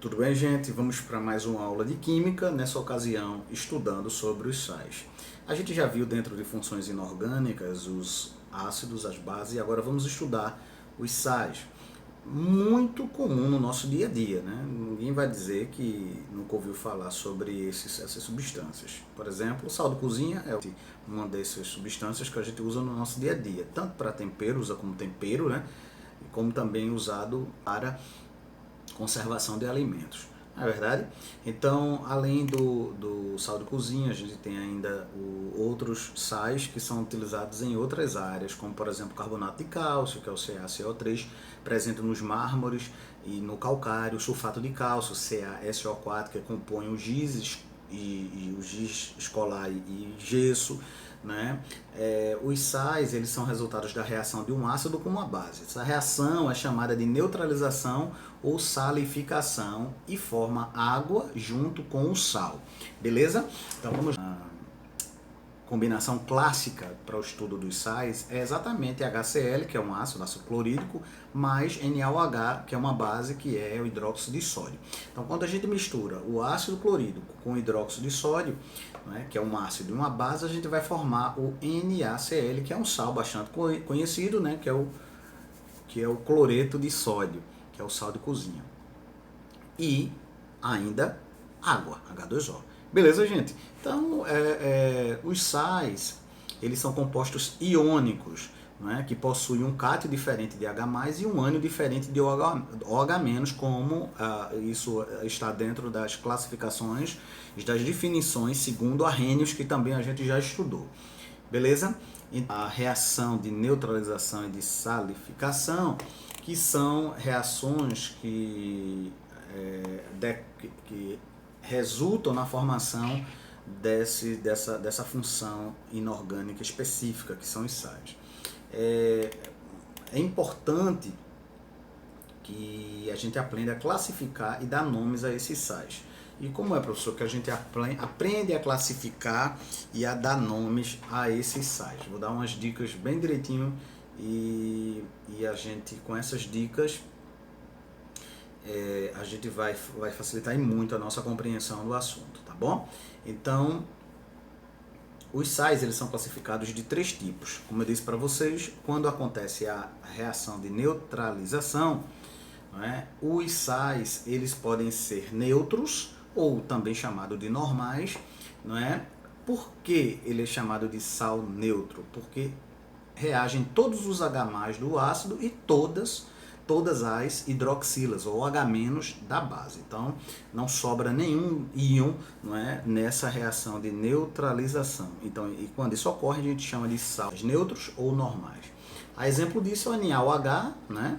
Tudo bem, gente? Vamos para mais uma aula de Química, nessa ocasião estudando sobre os sais. A gente já viu dentro de funções inorgânicas os ácidos, as bases, e agora vamos estudar os sais. Muito comum no nosso dia a dia, né? Ninguém vai dizer que nunca ouviu falar sobre essas substâncias. Por exemplo, o sal de cozinha é uma dessas substâncias que a gente usa no nosso dia a dia, tanto para tempero, usa como tempero, né? Como também usado para conservação de alimentos, não é verdade? Então, além do sal de cozinha, a gente tem ainda outros sais que são utilizados em outras áreas, como por exemplo o carbonato de cálcio, que é o CaCO3, presente nos mármores e no calcário, o sulfato de cálcio, CaSO4, que compõe o giz e o giz escolar e gesso, né? Os sais, eles são resultados da reação de um ácido com uma base. Essa reação é chamada de neutralização ou salificação e forma água junto com o sal. Beleza? Então vamos lá. A combinação clássica para o estudo dos sais é exatamente HCl, que é um ácido clorídrico, mais NaOH, que é uma base, que é o hidróxido de sódio. Então, quando a gente mistura o ácido clorídrico com o hidróxido de sódio, né, que é um ácido e uma base, a gente vai formar o NaCl, que é um sal bastante conhecido, né, que é o cloreto de sódio, que é o sal de cozinha. E ainda água, H2O. Beleza, gente? Então, os sais, eles são compostos iônicos, né, que possuem um cátion diferente de H+, e um ânion diferente de OH-, como isso está dentro das classificações, das definições segundo Arrhenius, que também a gente já estudou. Beleza? A reação de neutralização e de salificação, que são reações que resultam na formação dessa função inorgânica específica, que são os sais. É importante que a gente aprenda a classificar e dar nomes a esses sais. E como é, professor, que a gente aprende a classificar e a dar nomes a esses sais? Vou dar umas dicas bem direitinho e a gente, com essas dicas, a gente vai facilitar muito a nossa compreensão do assunto, tá bom? Então, os sais, eles são classificados de 3 tipos. Como eu disse para vocês, quando acontece a reação de neutralização, né, os sais, eles podem ser neutros, ou também chamado de normais, não é? Por que ele é chamado de sal neutro? Porque reagem todos os H+ do ácido e todas as hidroxilas, ou H- da base. Então, não sobra nenhum íon, não é, nessa reação de neutralização. Então, e quando isso ocorre, a gente chama de sais neutros ou normais. A exemplo disso é o NaOH, né,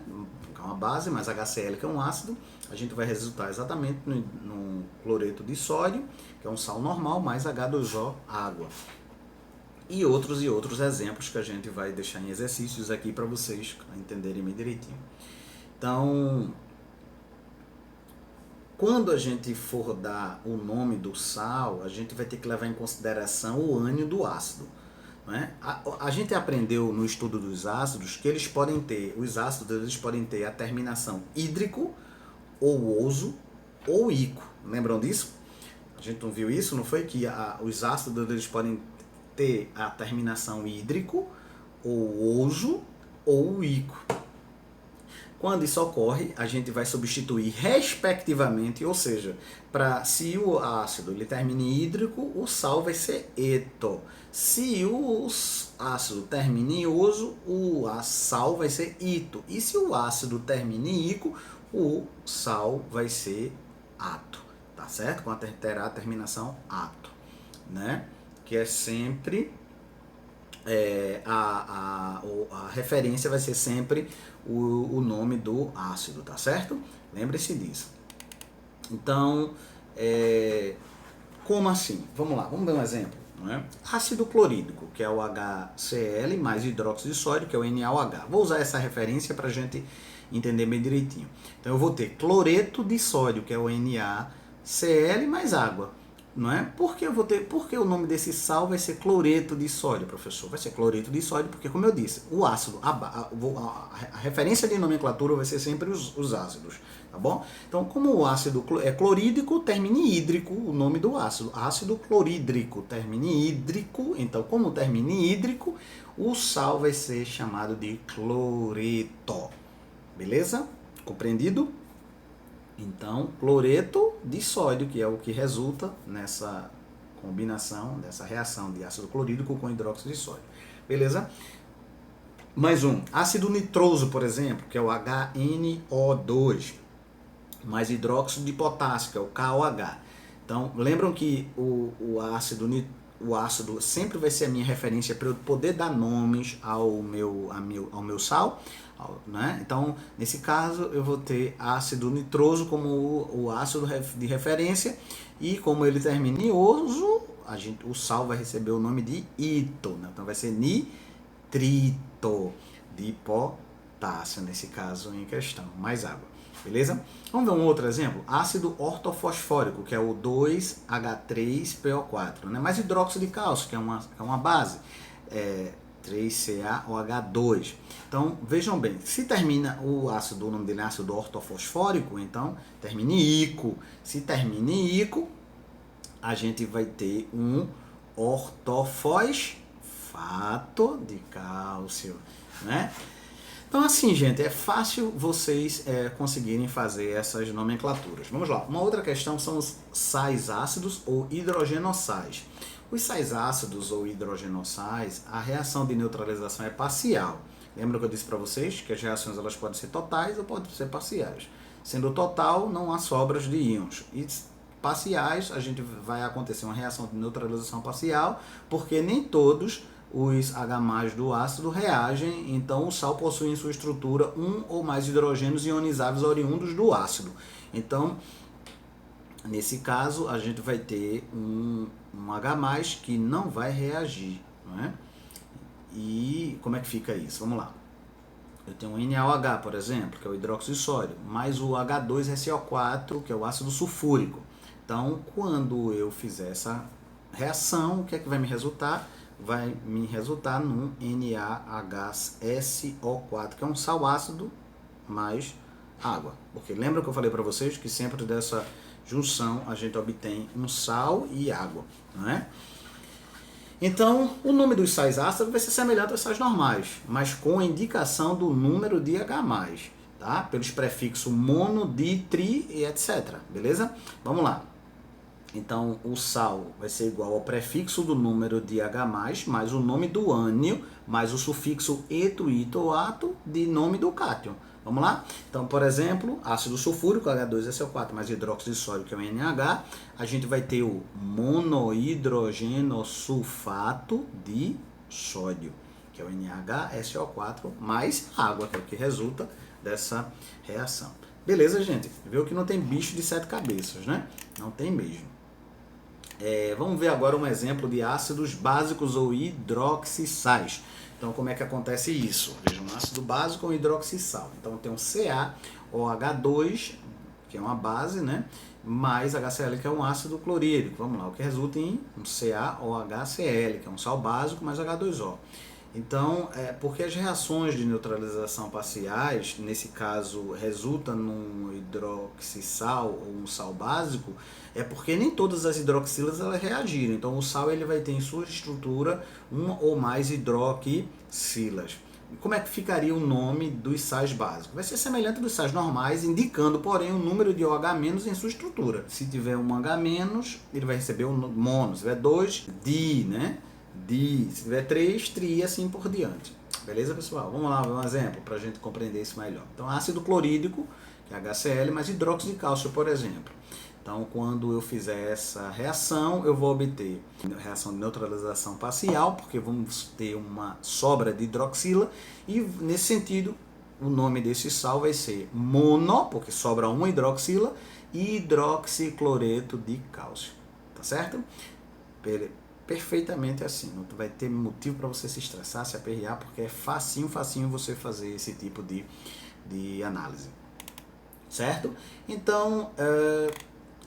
que é uma base, mais HCl, que é um ácido. A gente vai resultar exatamente no cloreto de sódio, que é um sal normal, mais H2O, água. E outros exemplos que a gente vai deixar em exercícios aqui para vocês entenderem bem direitinho. Então, quando a gente for dar o nome do sal, a gente vai ter que levar em consideração o ânion do ácido, né? A gente aprendeu no estudo dos ácidos que os ácidos eles podem ter a terminação hídrico, ou oso, ou ico. Lembram disso? A gente não viu isso? Não foi que os ácidos eles podem ter a terminação hídrico, ou oso, ou ico. Quando isso ocorre, a gente vai substituir respectivamente, ou seja, se o ácido ele termine hídrico, o sal vai ser eto. Se o ácido termine em oso, o sal vai ser ito. E se o ácido termine em ico, o sal vai ser ato, tá certo? Terá a terminação ato, né? Que é sempre a referência vai ser sempre o nome do ácido, tá certo? Lembre-se disso. Então, como assim? Vamos lá, vamos dar um exemplo. Não é? Ácido clorídrico, que é o HCl, mais hidróxido de sódio, que é o NaOH. Vou usar essa referência para a gente entender bem direitinho. Então, eu vou ter cloreto de sódio, que é o NaCl, mais água. não é? Porque o nome desse sal vai ser cloreto de sódio, professor. Vai ser cloreto de sódio porque, como eu disse, o ácido, a referência de nomenclatura vai ser sempre os ácidos, tá bom? Então, como o ácido é clorídrico, termina em hídrico o nome do ácido. Ácido clorídrico termina em hídrico. Então, como termina em hídrico, o sal vai ser chamado de cloreto. Beleza? Compreendido? Então, cloreto de sódio, que é o que resulta nessa combinação, dessa reação de ácido clorídrico com hidróxido de sódio. Beleza? Mais um. Ácido nitroso, por exemplo, que é o HNO2, mais hidróxido de potássio, que é o KOH. Então, lembram que o ácido sempre vai ser a minha referência para eu poder dar nomes ao meu sal, né? Então, nesse caso, eu vou ter ácido nitroso como o ácido de referência, e como ele termina em oso, o sal vai receber o nome de ito, né? Então vai ser nitrito de potássio, nesse caso em questão, mais água. Beleza? Vamos ver um outro exemplo. Ácido ortofosfórico, que é o 2H3PO4, né? Mais hidróxido de cálcio, que é uma base, 3CaOH2. Então, vejam bem, se termina o nome dele é ácido ortofosfórico, então termina em ico. Se termina em ico, a gente vai ter um ortofosfato de cálcio, né? Então, assim, gente, é fácil vocês conseguirem fazer essas nomenclaturas. Vamos lá. Uma outra questão são os sais ácidos ou hidrogenossais. Os sais ácidos ou hidrogenossais, a reação de neutralização é parcial. Lembra que eu disse para vocês que as reações elas podem ser totais ou podem ser parciais. Sendo total, não há sobras de íons. E parciais, a gente vai acontecer uma reação de neutralização parcial, porque nem todos os H+ do ácido reagem, então o sal possui em sua estrutura um ou mais hidrogênios ionizáveis oriundos do ácido. Então, nesse caso, a gente vai ter um H+ que não vai reagir, não é? E como é que fica isso? Vamos lá. Eu tenho um NaOH, por exemplo, que é o hidróxido de sódio, mais o H2SO4, que é o ácido sulfúrico. Então, quando eu fizer essa reação, o que é que vai me resultar? Vai me resultar num NaHSO4, que é um sal ácido mais água. Porque lembra que eu falei para vocês que sempre dessa junção a gente obtém um sal e água, não é? Então, o nome dos sais ácidos vai ser semelhante aos sais normais, mas com a indicação do número de H+, tá? Pelos prefixos mono, di, tri e etc. Beleza? Vamos lá. Então, o sal vai ser igual ao prefixo do número de H+, mais o nome do ânion, mais o sufixo eto, ito ou ato de nome do cátion. Vamos lá? Então, por exemplo, ácido sulfúrico, H2SO4, mais hidróxido de sódio, que é o NH, a gente vai ter o monohidrogenosulfato de sódio, que é o NHSO4, mais água, que é o que resulta dessa reação. Beleza, gente? Viu que não tem bicho de 7 cabeças, né? Não tem mesmo. Vamos ver agora um exemplo de ácidos básicos ou hidroxissais. Então, como é que acontece isso? Veja, um ácido básico ou hidroxissal. Então, tem um CaOH2, que é uma base, né? Mais HCl, que é um ácido clorídrico. Vamos lá, o que resulta em um CaOHCl, que é um sal básico, mais H2O. Então, porque as reações de neutralização parciais, nesse caso, resultam num hidroxissal ou um sal básico, é porque nem todas as hidroxilas elas reagiram. Então, o sal ele vai ter em sua estrutura uma ou mais hidroxilas. E como é que ficaria o nome dos sais básicos? Vai ser semelhante dos sais normais, indicando, porém, o número de OH- em sua estrutura. Se tiver um H-, ele vai receber um mono. Se tiver 2, di, né? Se tiver 3, tri e assim por diante. Beleza, pessoal? Vamos lá ver um exemplo para a gente compreender isso melhor. Então, ácido clorídrico, que é HCl, mais hidróxido de cálcio, por exemplo. Então, quando eu fizer essa reação, eu vou obter reação de neutralização parcial, porque vamos ter uma sobra de hidroxila, e nesse sentido, o nome desse sal vai ser mono, porque sobra uma hidroxila, e hidroxicloreto de cálcio. Tá certo? Perfeitamente assim, não vai ter motivo para você se estressar, se aperrear, porque é facinho você fazer esse tipo de análise, certo? Então,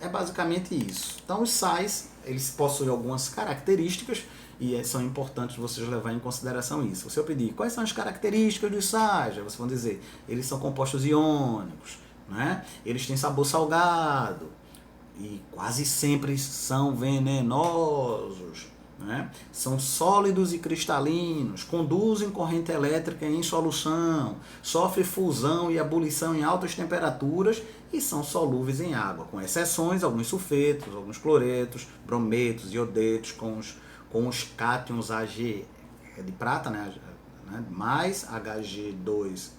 É basicamente isso. Então os sais, eles possuem algumas características e são importantes vocês levarem em consideração isso. Se eu pedir quais são as características dos sais, vocês vão dizer, eles são compostos iônicos, né? Eles têm sabor salgado e quase sempre são venenosos, né? São sólidos e cristalinos, conduzem corrente elétrica em solução, sofrem fusão e ebulição em altas temperaturas e são solúveis em água, com exceções, alguns sulfetos, alguns cloretos, brometos, iodetos, com os cátions Ag de prata, né? Mais Hg2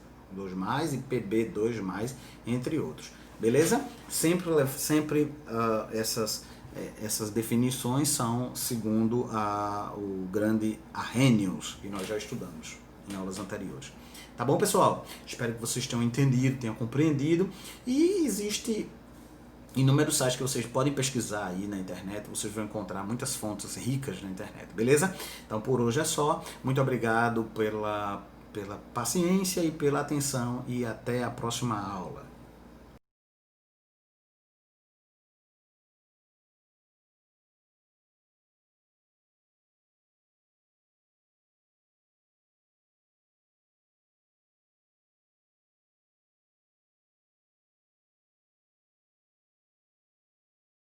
e Pb2+, entre outros. Beleza? Sempre essas definições são segundo o grande Arrhenius, que nós já estudamos em aulas anteriores. Tá bom, pessoal? Espero que vocês tenham entendido, tenham compreendido. E existe inúmeros sites que vocês podem pesquisar aí na internet. Vocês vão encontrar muitas fontes ricas na internet, beleza? Então, por hoje é só. Muito obrigado pela paciência e pela atenção. E até a próxima aula.